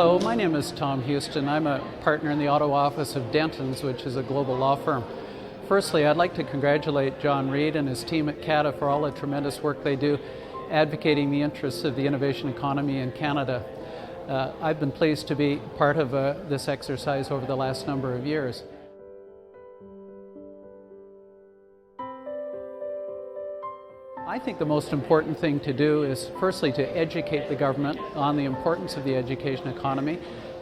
Hello, my name is Tom Houston. I'm a partner in the Ottawa office of Dentons, which is a global law firm. Firstly, I'd like to congratulate John Reid and his team at CATA for all the tremendous work they do advocating the interests of the innovation economy in Canada. I've been pleased to be part of this exercise over the last number of years. I think the most important thing to do is firstly to educate the government on the importance of the education economy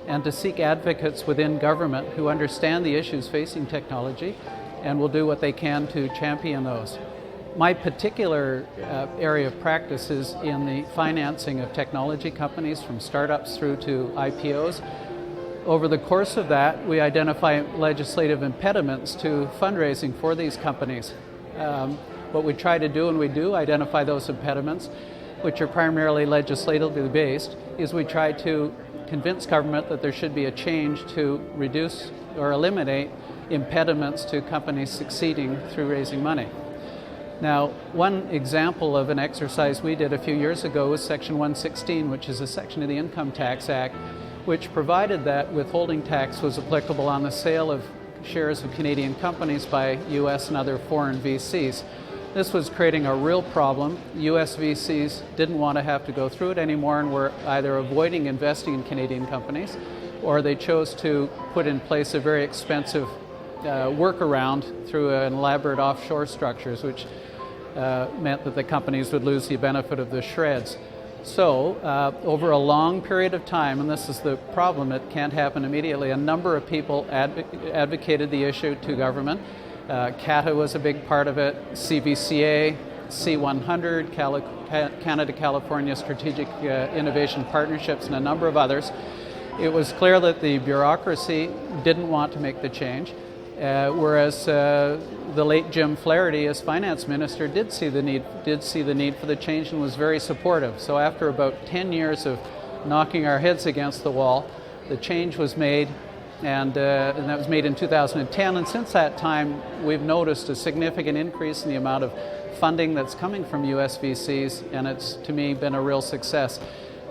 and to seek advocates within government who understand the issues facing technology and will do what they can to champion those. My particular area of practice is in the financing of technology companies from startups through to IPOs. Over the course of that, we identify legislative impediments to fundraising for these companies. What we try to do, and we do identify those impediments, which are primarily legislatively based, is we try to convince government that there should be a change to reduce or eliminate impediments to companies succeeding through raising money. Now, one example of an exercise we did a few years ago was Section 116, which is a section of the Income Tax Act, which provided that withholding tax was applicable on the sale of shares of Canadian companies by U.S. and other foreign VCs. This was creating a real problem. U.S. VCs didn't want to have to go through it anymore and were either avoiding investing in Canadian companies, or they chose to put in place a very expensive workaround through an elaborate offshore structures, which meant that the companies would lose the benefit of the shreds. So, over a long period of time, and this is the problem, it can't happen immediately, a number of people advocated the issue to government. CATA was a big part of it, CBCA, C100, Canada-California Strategic Innovation Partnerships, and a number of others. It was clear that the bureaucracy didn't want to make the change, whereas the late Jim Flaherty, as finance minister, did see the need for the change and was very supportive. So after about 10 years of knocking our heads against the wall, the change was made, and that was made in 2010. And since that time, we've noticed a significant increase in the amount of funding that's coming from U.S. VCs, and it's, to me, been a real success.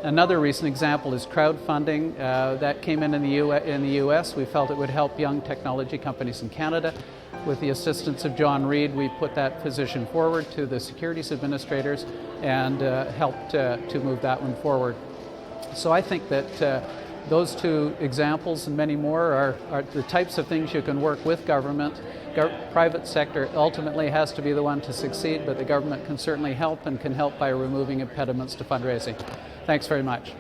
Another recent example is crowdfunding. That came in the U.S. We felt it would help young technology companies in Canada. With the assistance of John Reid, we put that position forward to the securities administrators and helped to move that one forward. So I think that those two examples and many more are the types of things you can work with government. Private sector ultimately has to be the one to succeed, but the government can certainly help and can help by removing impediments to fundraising. Thanks very much.